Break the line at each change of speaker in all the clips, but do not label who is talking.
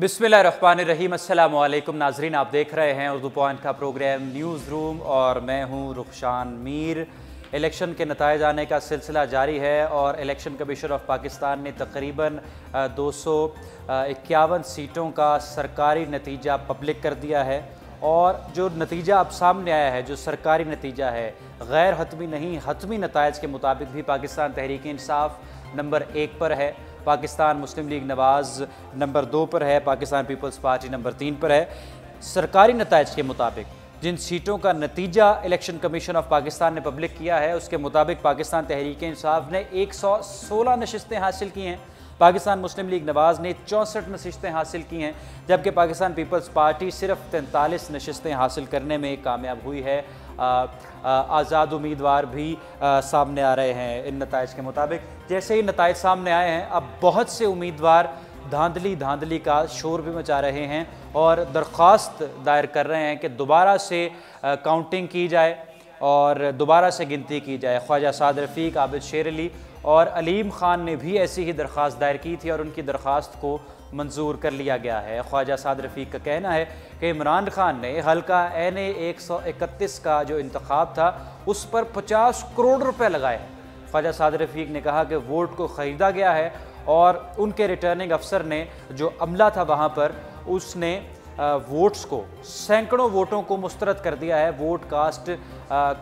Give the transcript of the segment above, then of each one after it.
बिस्मिल्लाहिर्रहमानिर्रहीम। अस्सलामु अलैकुम नाजरीन, आप देख रहे हैं उर्दू पॉइंट का प्रोग्राम न्यूज़ रूम और मैं हूं रुखशान मीर। इलेक्शन के नताइज आने का सिलसिला जारी है और इलेक्शन कमीशन ऑफ पाकिस्तान ने तकरीबन 251 सीटों का सरकारी नतीजा पब्लिक कर दिया है। और जो नतीजा अब सामने आया है, जो सरकारी नतीजा है, गैर हतमी नहीं हतमी नताइज के मुताबिक भी पाकिस्तान तहरीक इंसाफ नंबर 1 पर है, पाकिस्तान मुस्लिम लीग नवाज़ नंबर 2 पर है, पाकिस्तान पीपल्स पार्टी नंबर 3 पर है। सरकारी नताइज के मुताबिक जिन सीटों का नतीजा इलेक्शन कमीशन ऑफ पाकिस्तान ने पब्लिक किया है, उसके मुताबिक पाकिस्तान तहरीक इंसाफ ने 116 नशिस्तें हासिल की हैं, पाकिस्तान मुस्लिम लीग नवाज़ ने 64 नशिस्तें हासिल की हैं, जबकि पाकिस्तान पीपल्स पार्टी सिर्फ 43 नशिस्तें हासिल करने में कामयाब हुई है। आज़ाद उम्मीदवार भी सामने आ रहे हैं इन नताइज के मुताबिक। जैसे ही नताइज सामने आए हैं, अब बहुत से उम्मीदवार धांधली का शोर भी मचा रहे हैं और दरख्वास्त दायर कर रहे हैं कि दोबारा से काउंटिंग की जाए और दोबारा से गिनती की जाए। ख्वाजा साद रफ़ीक, आबिद शेर अली और अलीम ख़ान ने भी ऐसी ही दरख्वास्त दायर की थी और उनकी दरख्वास्त को मंजूर कर लिया गया है। ख्वाजा साद रफ़ीक का कहना है कि इमरान खान ने हल्का NA 131 का जो इंतखाब था उस पर 50 करोड़ रुपए लगाए। ख्वाजा साद रफ़ीक ने कहा कि वोट को ख़रीदा गया है और उनके रिटर्निंग अफसर ने, जो अमला था वहाँ पर, उसने वोट्स को, सैकड़ों वोटों को मुस्तरद कर दिया है। वोट कास्ट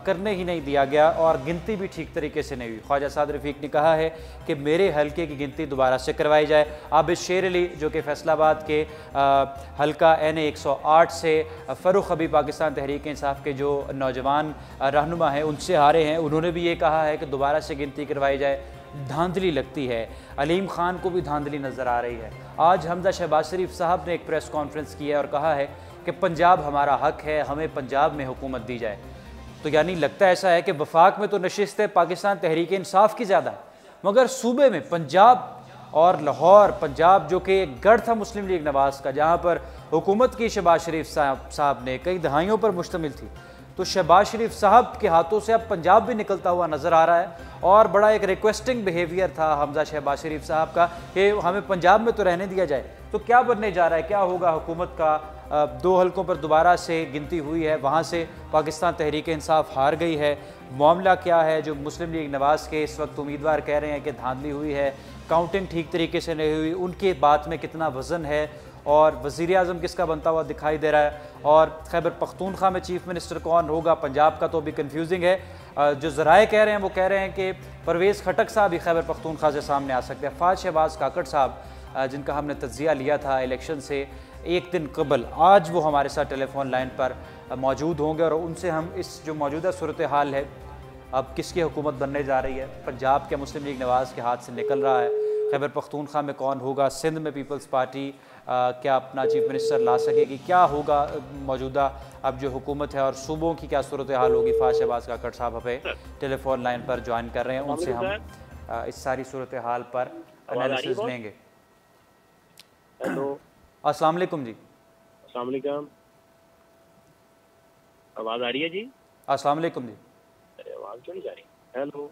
करने ही नहीं दिया गया और गिनती भी ठीक तरीके से नहीं हुई। ख्वाजा साद रफ़ीक ने कहा है कि मेरे हल्के की गिनती दोबारा से करवाई जाए। आबिद शेर अली, जो कि फैसलाबाद के हल्का NA 108 से फ़रूख अभी पाकिस्तान तहरीक इंसाफ के जो नौजवान रहनुमा हैं उनसे हारे हैं, उन्होंने भी ये कहा है कि दोबारा से गिनती करवाई जाए। धांधली लगती है। अलीम ख़ान को भी धांधली नज़र आ रही है। आज हमजा शहबाज शरीफ साहब ने एक प्रेस कॉन्फ्रेंस की है और कहा है कि पंजाब हमारा हक है, हमें पंजाब में हुकूमत दी जाए। तो यानी लगता ऐसा है कि वफाक में तो नशिस्तें पाकिस्तान तहरीक इंसाफ की ज़्यादा है, मगर सूबे में पंजाब और लाहौर, पंजाब जो कि एक गढ़ था मुस्लिम लीग नवाज़ का, जहाँ पर हुकूमत की शहबाज शरीफ साहब ने कई दहाइयों पर मुश्तमिल थी, तो शहबाज शरीफ साहब के हाथों से अब पंजाब भी निकलता हुआ नज़र आ रहा है। और बड़ा एक रिक्वेस्टिंग बिहेवियर था हमजा शहबाज शरीफ साहब का कि हमें पंजाब में तो रहने दिया जाए। तो क्या बनने जा रहा है, क्या होगा हुकूमत का? 2 हल्कों पर दोबारा से गिनती हुई है, वहाँ से पाकिस्तान तहरीक इंसाफ हार गई है। मामला क्या है? जो मुस्लिम लीग नवाज़ के इस वक्त उम्मीदवार कह रहे हैं कि धांधली हुई है, काउंटिंग ठीक तरीके से नहीं हुई, उनके बात में कितना वज़न है और वज़ीर आज़म किसका बनता हुआ दिखाई दे रहा है, और खैबर पख्तूनख्वा में चीफ़ मिनिस्टर कौन होगा? पंजाब का तो अभी कन्फ्यूजिंग है। जो ज़राए कह रहे हैं वो कह रहे हैं कि परवेज़ खटक साहब ही खैबर पख्तूनख्वा से सामने आ सकते हैं। फ़ाज़ शहबाज काकड़ साहब, जिनका हमने तज्ज़िया लिया था इलेक्शन से एक दिन कबल, आज वो हमारे साथ टेलीफोन लाइन पर मौजूद होंगे और उनसे हम इस जो मौजूदा सूरत हाल है, अब किसकी हुकूमत बनने जा रही है, पंजाब के मुस्लिम लीग नवाज़ के हाथ से निकल रहा है, खैबर पख्तूनख्वा में कौन होगा, सिंध में पीपल्स पार्टी क्या अपना चीफ मिनिस्टर ला सकेगी, क्या होगा मौजूदा अब जो हुकूमत है और सूबों की क्या सूरत हाल होगी? फ़ाज़ शहबाज काकड़ साहब हमें टेलीफोन लाइन पर ज्वाइन कर रहे हैं, उनसे हम इस सारी सूरत हाल पर एनालिसिस लेंगे। अस्सलाम वालेकुम जी।
अस्सलाम वालेकुम, आवाज़ आ रही है जी?
अस्सलाम वालेकुम जी।
अरे आवाज़ क्यों नहीं जा रही? हेलो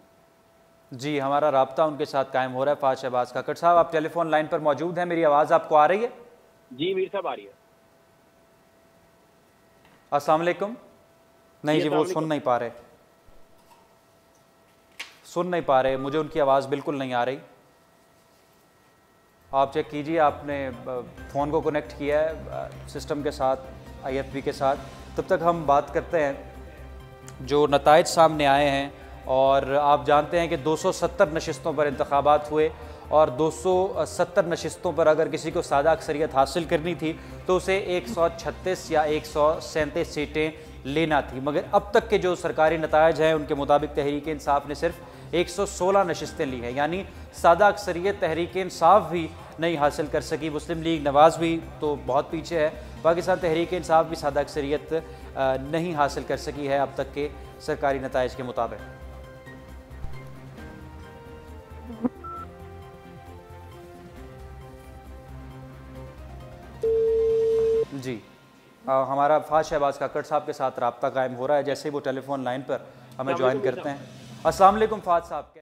जी, हमारा राब्ता उनके साथ कायम हो रहा है। फ़ाज़ शहबाज काकड़ साहब, आप टेलीफोन लाइन पर मौजूद हैं, मेरी आवाज़ आपको आ रही है?
जी मीर साहब, आ रही है।
अस्सलाम वालेकुम। नहीं जी, वो सुन नहीं पा रहे, मुझे उनकी आवाज़ बिल्कुल नहीं आ रही। आप चेक कीजिए, आपने फ़ोन को कनेक्ट किया है सिस्टम के साथ, IFB के साथ। तब तक हम बात करते हैं जो नताइज सामने आए हैं। और आप जानते हैं कि 270 नशिस्तों पर इंतखाबात हुए और 270 नशिस्तों पर अगर किसी को सादा अक्सरियत हासिल करनी थी तो उसे 136 या 137 सीटें लेना थी। मगर अब तक के जो सरकारी नताइज हैं उनके मुताबिक तहरीक इंसाफ ने सिर्फ 116 नशिस्तें ली हैं, यानी सादा अक्सरियत तहरीक इंसाफ भी नहीं हासिल कर सकी। मुस्लिम लीग नवाज़ भी तो बहुत पीछे है, पाकिस्तान तहरीक इंसाफ भी सादा अक्सरियत नहीं हासिल कर सकी है अब तक के सरकारी नताइज के मुताबिक। जी, हमारा फ़ाज़ शहबाज काकड़ साहब के साथ रब्ता कायम हो रहा है, जैसे ही वो टेलीफोन लाइन पर हमें ज्वाइन करते हैं। अस्सलाम वालेकुम फ़ाज़ साहब।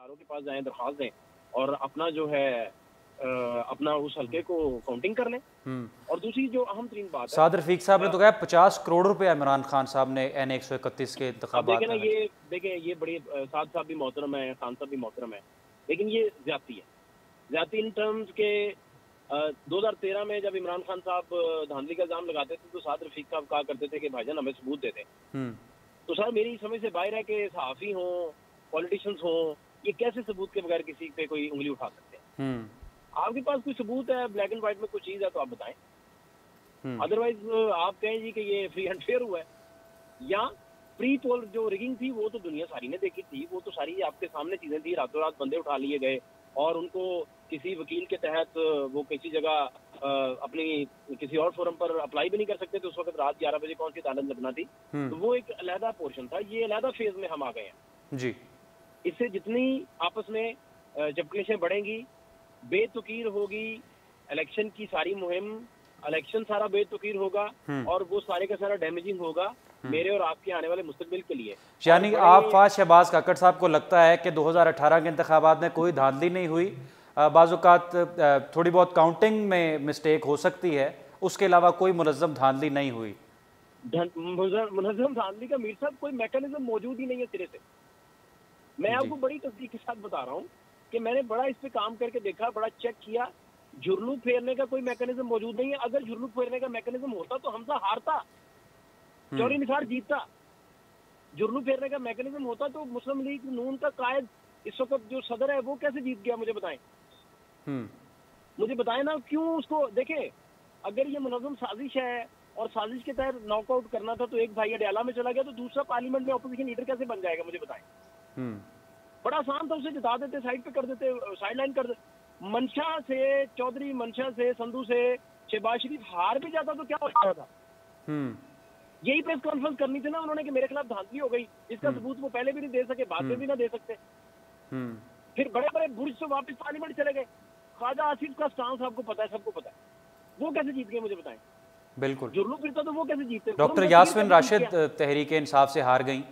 उम्मीदवारों के पास जाएं, दरख्वास्त दें और अपना जो है अपना उस हल्के को काउंटिंग कर लें। और दूसरी जो अहम तरीन बात है,
साद रफीक साहब ने तो कहा 50 करोड़ रुपए इमरान खान साहब ने N131 के
अब
इंतखाबात
देखें ना,
में।
ये बड़ी साद साहब भी मोहतरम है, खान साहब भी मोहतरम है, लेकिन ये ज्यादती है। ज्यादती इन टर्म्स के 2013 में जब इमरान खान साहब धांधली का इल्जाम लगाते थे तो साद रफीक साहब कहा करते थे कि भाईजान हमें सबूत दे दें। तो सर मेरी समझ से बाहर है कि सहाफ़ी हों, पॉलिटिशियंस हों, ये कैसे सबूत के बगैर किसी पे कोई उंगली उठा सकते हैं? आपके पास कोई सबूत है, ब्लैक एंड व्हाइट में कोई चीज़ है तो आप बताएं। अदरवाइज आप कहें जी कि ये फ्री एंड फेयर हुआ है, या प्री पोल जो रिगिंग थी वो तो दुनिया सारी ने देखी थी, वो तो सारी आपके सामने चीज़ें थी। रातों रात बंदे उठा लिए गए और उनको किसी वकील के तहत वो किसी जगह अपनी किसी और फोरम पर अप्लाई भी नहीं कर सकते थे। उस वक्त रात 11 बजे कौन सी अदालत लगना थी, तो वो एक अलहदा पोर्शन था। ये अलहदा फेज में हम आ गए हैं
जी।
इससे जितनी आपस में जबकशें बढ़ेंगी, बेतुकीर होगी इलेक्शन की सारी मुहिम, इलेक्शन सारा बेतुकीर होगा और वो सारे का सारा डैमेजिंग होगा मेरे और आपके आने वाले मुस्तकबिल के लिए।
यानी आप फाज शहबाज काकड़ साहब को लगता है कि 2018 के इंतखाबात में कोई धांधली नहीं हुई, बाज़-औक़ात थोड़ी बहुत काउंटिंग में मिस्टेक हो सकती है, उसके अलावा कोई मुनज़्ज़म धांधली नहीं हुई?
मुनज़्ज़म धांधली का मीर साहब कोई मैकेनिज्म मौजूद ही नहीं है सिरे से। मैं आपको बड़ी तस्दीक के साथ बता रहा हूँ कि मैंने बड़ा इस पे काम करके देखा, बड़ा चेक किया, झुरलू फेरने का कोई मैकेनिज्म मौजूद नहीं है। अगर झुरलू फेरने का मैकेनिज्म होता तो हमजा हारता, चौरी निसार जीतता। झुरलू फेरने का मैकेनिज्म होता तो मुस्लिम लीग नून का कायद इस वक्त जो सदर है वो कैसे जीत गया, मुझे बताएं। मुझे बताएं ना, क्यों उसको देखें। अगर ये मुनज़्ज़म साजिश है और साजिश के तहत नॉकआउट करना था तो एक भाई अडयाला में चला गया, तो दूसरा पार्लियामेंट में अपोजिशन लीडर कैसे बन जाएगा, मुझे बताएं। बड़ा आसान था, उसे जिता देते, साइड पे कर देते, साइड लाइन कर देते। मंशा से, चौधरी मंशा से, संधू से शहबाज शरीफ हार भी जाता तो क्या हो रहा था? यही प्रेस कॉन्फ्रेंस करनी थी ना उन्होंने कि मेरे खिलाफ धांधली हो गई, इसका सबूत वो पहले भी नहीं दे सके, बाद में भी ना दे सकते। फिर बड़े बड़े बुर्ज से वापस पार्लियामेंट चले गए। ख्वाजा आसिफ का स्टांस आपको पता है, सबको पता है, वो कैसे जीत गए, मुझे बताएं।
बिल्कुल
जुर्लू फिरता तो वो कैसे जीतते।
डॉक्टर यास्मीन राशिद तहरीक इंसाफ से हार गई,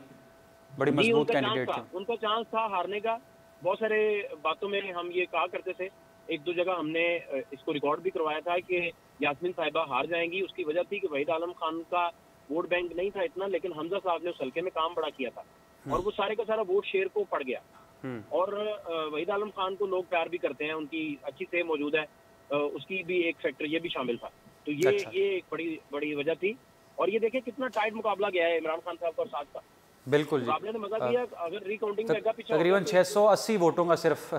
बड़ी मजबूत कैंडिडेट थी।
उनका चांस था हारने का। बहुत सारे बातों में हम ये कहा करते थे, एक दो जगह हमने इसको रिकॉर्ड भी करवाया था कि यास्मीन साहिबा हार जाएंगी। उसकी वजह थी कि वहीद आलम खान का वोट बैंक नहीं था इतना, लेकिन हमजा साहब ने उस हल्के में काम बड़ा किया था और वो सारे का सारा वोट शेयर को पड़ गया। और वहीद आलम खान को लोग प्यार भी करते हैं, उनकी अच्छी सेह मौजूद है, उसकी भी एक फैक्टर ये भी शामिल था। तो ये एक बड़ी बड़ी वजह थी। और ये देखें कितना टाइट मुकाबला गया है इमरान खान साहब और साथ का।
बिल्कुल जी,
मुकाबले ने मजा दिया। अगर रिकाउंटिंग में
तकरीबन 680 वोटों का सिर्फ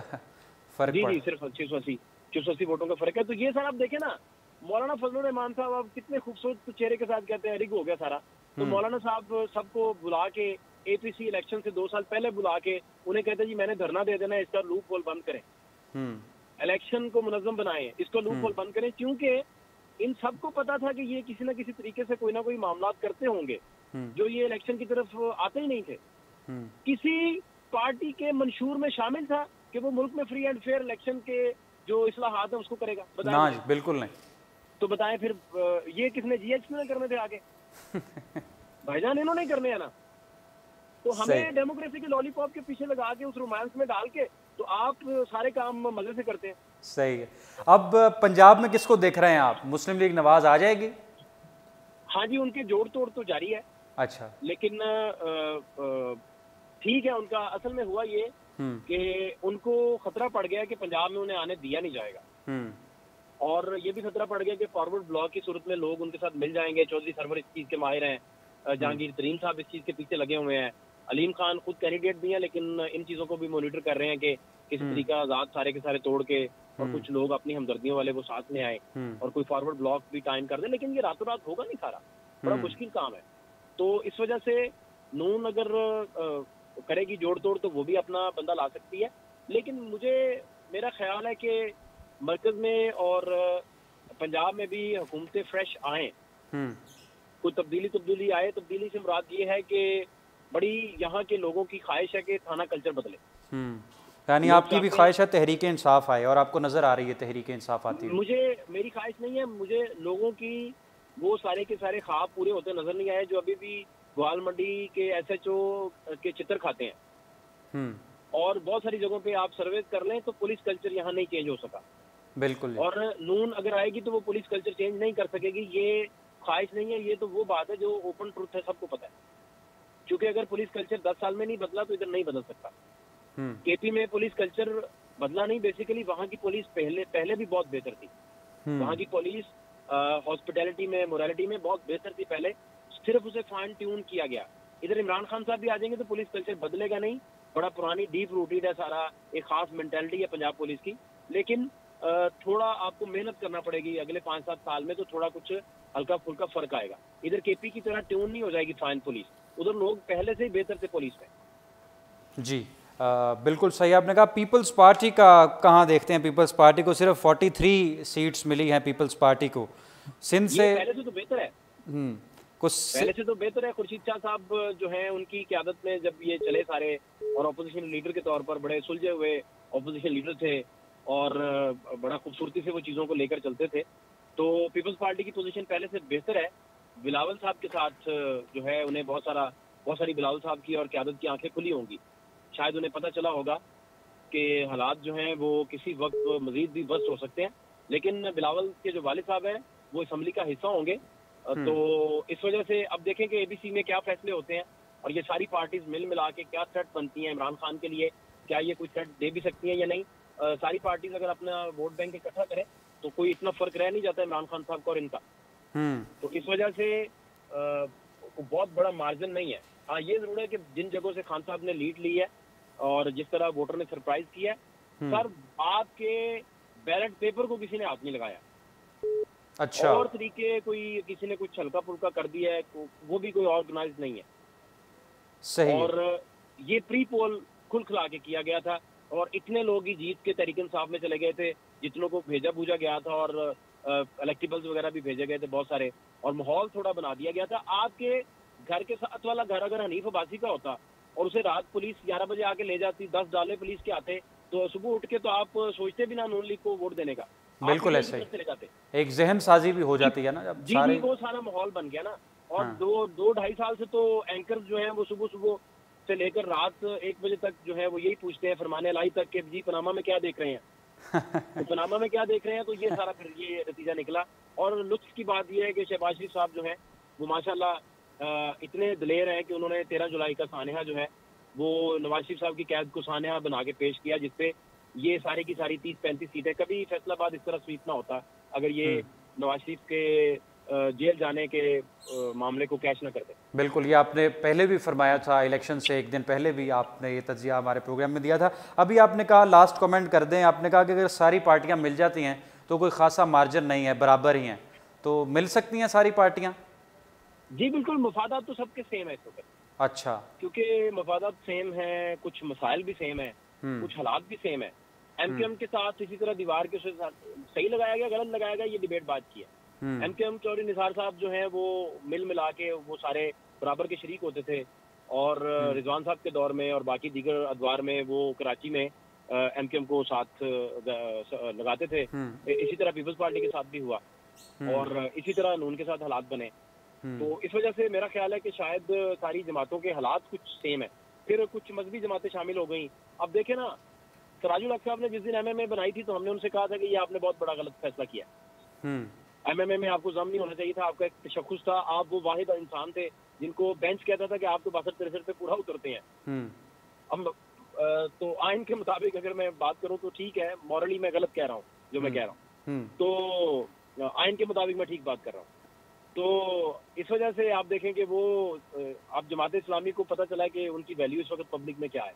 फर्क
जी सिर्फ 680 वोटों का फर्क है। तो ये सर आप देखें ना, मौलाना फजलुर रहमान साहब आप कितने खूबसूरत चेहरे के साथ कहते हैं रिग हो गया सारा। तो मौलाना साहब सबको बुला के एपीसी इलेक्शन से 2 साल पहले बुला के उन्हें कहते जी मैंने धरना दे देना है, इसका लूप होल बंद करें, इलेक्शन को मुनज़्ज़म बनाएं, इसको लूप होल बंद करें। क्योंकि इन सबको पता था कि ये किसी न किसी तरीके से कोई ना कोई मामला करते होंगे जो ये इलेक्शन की तरफ आते ही नहीं थे। किसी पार्टी के मंशूर में शामिल था कि वो मुल्क में फ्री एंड फेयर इलेक्शन के जो इस्लाहात है उसको करेगा?
ना जी, बिल्कुल नहीं।
तो बताएं फिर ये किसने, जीएचपी ने करने थे आगे? भाईजान इन्होंने करने हैं ना। तो हमें डेमोक्रेसी के लॉलीपॉप के पीछे लगा के उस रोमांस में डाल के तो आप सारे काम मजे से करते हैं।
सही है। अब पंजाब में किसको देख रहे हैं आप? मुस्लिम लीग नवाज आ जाएगी?
हाँ जी, उनके जोड़ तोड़ तो जारी है।
अच्छा,
लेकिन ठीक है, उनका असल में हुआ ये कि उनको खतरा पड़ गया कि पंजाब में उन्हें आने दिया नहीं जाएगा। और ये भी खतरा पड़ गया कि फॉरवर्ड ब्लॉक की सूरत में लोग उनके साथ मिल जाएंगे। चौधरी सरवर इस चीज के माहिर हैं, जहांगीर तरीन साहब इस चीज के पीछे लगे हुए हैं, अलीम खान खुद कैंडिडेट भी हैं, लेकिन इन चीजों को भी मॉनिटर कर रहे हैं कि किस तरीका आजाद सारे के सारे तोड़ के और कुछ लोग अपनी हमदर्दियों वाले वो साथ में आए और कोई फॉरवर्ड ब्लॉक भी टाइम कर दे। लेकिन ये रातों रात होगा नहीं सारा, बड़ा मुश्किल काम है। तो इस वजह से नून अगर करेगी जोड़ तोड़ तो वो भी अपना बंदा ला सकती है। लेकिन मेरा ख्याल है कि मरकज में और पंजाब में भी हुकूमतें फ्रेश आए, कोई तब्दीली आए। तब्दीली से मुराद ये है कि बड़ी यहाँ के लोगों की ख्वाहिश है कि थाना कल्चर बदले।
यानी आपकी भी ख्वाहिश है तहरीक इंसाफ आए, और आपको नजर आ रही है तहरीक इंसाफ आती है?
मेरी ख्वाहिश नहीं है, मुझे लोगों की वो सारे के सारे ख्वाब पूरे होते नजर नहीं आए जो अभी भी ग्वाल मंडी के एसएचओ के चित्र खाते हैं। और बहुत सारी जगहों पे आप सर्वे कर लें तो पुलिस कल्चर यहाँ नहीं चेंज हो सका।
बिल्कुल।
और नून अगर आएगी तो वो पुलिस कल्चर चेंज नहीं कर सकेगी, ये ख्वाहिश नहीं है, ये तो वो बात है जो ओपन ट्रुथ है, सबको पता है। क्योंकि अगर पुलिस कल्चर 10 साल में नहीं बदला तो इधर नहीं बदल सकता। केपी में पुलिस कल्चर बदला नहीं, बेसिकली वहाँ की पुलिस पहले भी बहुत बेहतर थी। वहाँ की पुलिस हॉस्पिटैलिटी में, मोरालिटी में बहुत बेहतर थी पहले, सिर्फ उसे फाइन ट्यून किया गया। इधर इमरान खान साहब भी आ जाएंगे तो पुलिस कल्चर बदलेगा नहीं, बड़ा पुरानी डीप रूटेड है सारा, एक खास मेंटालिटी है पंजाब पुलिस की। लेकिन थोड़ा आपको मेहनत करना पड़ेगी, अगले 5-7 साल में तो थोड़ा कुछ हल्का फुल्का फर्क आएगा। इधर केपी की तरह ट्यून नहीं हो जाएगी फाइन पुलिस, उधर लोग पहले से ही बेहतर थे पुलिस में।
जी बिल्कुल सही आपने कहा। पीपल्स पार्टी का कहाँ देखते हैं? पीपल्स पार्टी को सिर्फ 43 सीट्स मिली हैं पीपल्स पार्टी को सिंध से।
पहले से तो बेहतर है,
कुछ
पहले से तो बेहतर है। खुर्शीद शाह साहब जो हैं उनकी क़यादत में जब ये चले सारे, और अपोजिशन लीडर के तौर पर बड़े सुलझे हुए अपोजिशन लीडर थे और बड़ा खूबसूरती से वो चीज़ों को लेकर चलते थे, तो पीपल्स पार्टी की पोजीशन पहले से बेहतर है। बिलावल साहब के साथ जो है उन्हें बहुत सारी बिलावल साहब की और क़यादत की आंखें खुली होंगी। शायद उन्हें पता चला होगा कि हालात जो हैं वो किसी वक्त मजीद भी वर्स्ट हो सकते हैं, लेकिन बिलावल के जो वालिद साहब हैं वो असम्बली का हिस्सा होंगे। तो इस वजह से अब देखें कि एबीसी में क्या फैसले होते हैं और ये सारी पार्टीज मिला के क्या थ्रेट बनती हैं इमरान खान के लिए, क्या ये कोई थ्रेट दे भी सकती हैं या नहीं। सारी पार्टीज अगर अपना वोट बैंक इकट्ठा करें तो कोई इतना फर्क रह नहीं जाता इमरान खान साहब का और इनका। तो इस वजह से बहुत बड़ा मार्जिन नहीं है। हाँ, ये जरूर है कि जिन जगहों से खान साहब ने लीड ली है और जिस तरह वोटर ने सरप्राइज किया है, सर आपके बैलेट पेपर को किसी ने हाथ नहीं लगाया।
अच्छा।
और तरीके कोई किसी ने कुछ हल्का फुल्का कर दिया है, वो भी कोई ऑर्गेनाइज नहीं है।
सही। और
ये प्री पोल खुल खिला के किया गया था और इतने लोग ही जीत के तहरीक इंसाफ में चले गए थे, जितनों को भेजा भूजा गया था और इलेक्टिबल्स वगैरह भी भेजे गए थे बहुत सारे, और माहौल थोड़ा बना दिया गया था। आपके घर के साथ वाला घर अगर हनीफ अब्बासी का होता और उसे रात पुलिस 11 बजे आके ले जाती, 10 डाले पुलिस के आते, तो सुबह उठ के तो आप सोचते भी ना नून लीग को वोट देने का।
बिल्कुल ऐसे ही एक जहन साजी भी हो जाती है ना जब
सारे वो सारा माहौल बन गया ना। और
हाँ।
2-2.5 साल से तो एंकर जो है वो सुबह से लेकर रात 1 बजे तक जो है वो यही पूछते हैं फरमाने लाई तक कि जी पनामा में क्या देख रहे हैं। तो पनामा में क्या देख रहे हैं, तो ये सारा फिर ये नतीजा निकला। और लुत्फ की बात यह है कि शहबाज शरीफ साहब जो है वो माशाल्लाह इतने दिलेर हैं कि उन्होंने 13 जुलाई का सानहा जो है वो नवाज शरीफ साहब की कैद को सानहा बना के पेश किया, जिससे ये सारी की सारी 30-35 सीटें, कभी फैसलाबाद इस तरह स्वीप ना होता अगर ये नवाज शरीफ के जेल जाने के मामले को कैश ना करते।
बिल्कुल, ये आपने पहले भी फरमाया था, इलेक्शन से एक दिन पहले भी आपने ये तज्जिया हमारे प्रोग्राम में दिया था। अभी आपने कहा, लास्ट कमेंट कर दें, आपने कहा कि अगर सारी पार्टियां मिल जाती हैं तो कोई खासा मार्जिन नहीं है, बराबर ही हैं, तो मिल सकती हैं सारी पार्टियां? जी
बिल्कुल, मफादात तो सबके सेम है इस वक्त।
अच्छा,
क्योंकि मफादात सेम है, कुछ मसाइल भी सेम है, कुछ हालात भी सेम है। एमकेएम के साथ इसी तरह दीवार के साथ सही लगाया गया, गलत लगाया गया, ये डिबेट बात की है। एमकेएम चौधरी निसार साहब जो हैं वो मिला के वो सारे बराबर के शरीक होते थे, और रिजवान साहब के दौर में और बाकी दीगर अदवार में वो कराची में एमकेएम को साथ लगाते थे। इसी तरह पीपल्स पार्टी के साथ भी हुआ और इसी तरह नून के साथ हालात बने। तो इस वजह से मेरा ख्याल है कि शायद सारी जमातों के हालात कुछ सेम है। फिर कुछ मजहबी जमातें शामिल हो गई। अब देखें ना, सराजुल हक साहब ने जिस दिन एमएमए बनाई थी तो हमने उनसे कहा था कि ये आपने बहुत बड़ा गलत फैसला किया। एमएमए में आपको जम नहीं होना चाहिए था, आपका एक तशख्खुस था, आप वो वाहिद इंसान थे जिनको बेंच कहता था कि आप तो 62-63 पे पूरा उतरते हैं। अब तो आइन के मुताबिक अगर मैं बात करूं तो ठीक है, मॉरली मैं गलत कह रहा हूँ जो मैं कह रहा हूँ, तो आइन के मुताबिक मैं ठीक बात कर रहा हूँ। तो इस वजह से आप देखें कि वो अब जमात इस्लामी को पता चला कि उनकी वैल्यू इस वक्त पब्लिक में क्या है,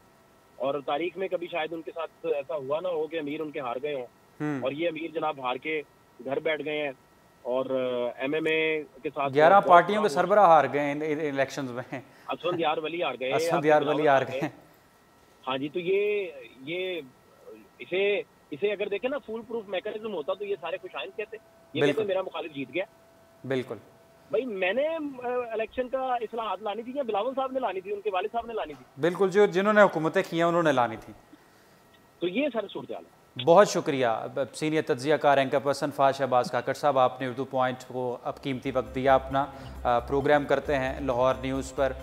और तारीख में कभी शायद उनके साथ ऐसा हुआ ना हो कि अमीर उनके हार गए हों, और ये अमीर जनाब हार के घर बैठ गए हैं। और एमएमए के साथ 11 पार्टियों के सरबराह हार गए इलेक्शंस में। असद यार वली हार गए, असद यार वली हार गए। हाँ जी, तो ये इसे अगर देखें ना, फूल प्रूफ मैकेनिज्म होता तो ये सारे खुशाइन कहते, ये कहते मेरा मुखालिफ जीत गया। बिल्कुल भाई, मैंने इलेक्शन का इस्लाहात लानी थी या बिलावल साहब ने लानी थी, उनके वालिद साहब ने लानी थी? बिल्कुल, जो जिन्होंने हुकूमतें की हैं उन्होंने लानी थी। तो ये सारे सूरत हाल है।
बहुत शुक्रिया senior तज्ज़ियाकार anchor person Faaz Shahbaz काकड़ साहब, आपने उर्दू पॉइंट को अब कीमती वक्त दिया अपना। प्रोग्राम करते हैं लाहौर न्यूज़ पर,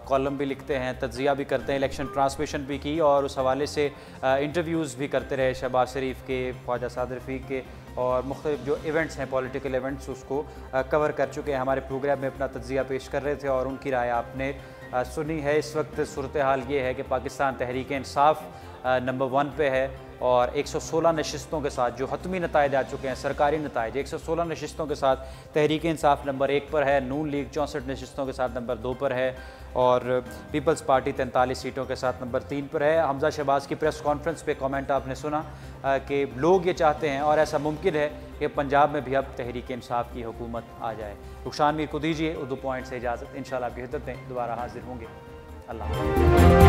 कॉलम भी लिखते हैं, तज्ज़िया भी करते हैं, इलेक्शन ट्रांसमिशन भी की और उस हवाले से इंटरव्यूज़ भी करते रहे शहबाज शरीफ के, ख्वाजा साद रफ़ीक के और मुख्तलिफ जो इवेंट्स हैं पॉलिटिकल इवेंट्स उसको कवर कर चुके हैं। हमारे प्रोग्राम में अपना तज्ज़िया पेश कर रहे थे और उनकी राय आपने सुनी है। इस वक्त सूरत हाल ये है कि पाकिस्तान तहरीक इंसाफ नंबर 1 पे है और 116 नशिस्तों के साथ जो हतमी नतायज आ चुके हैं, सरकारी नतायज 116 नशिस्तों के साथ तहरीक इंसाफ नंबर 1 पर है, नून लीग 64 नशिस्तों के साथ नंबर 2 पर है और पीपल्स पार्टी 43 सीटों के साथ नंबर 3 पर है। हमजा शहबाज की प्रेस कॉन्फ्रेंस पे कमेंट आपने सुना कि लोग ये चाहते हैं और ऐसा मुमकिन है कि पंजाब में भी अब तहरीक इंसाफ की हुकूमत आ जाए। रुखसान मीर को दीजिए उर्दू पॉइंट से इजाज़त, इंशाल्लाह बेहतर दोबारा हाजिर होंगे। अल्लाह।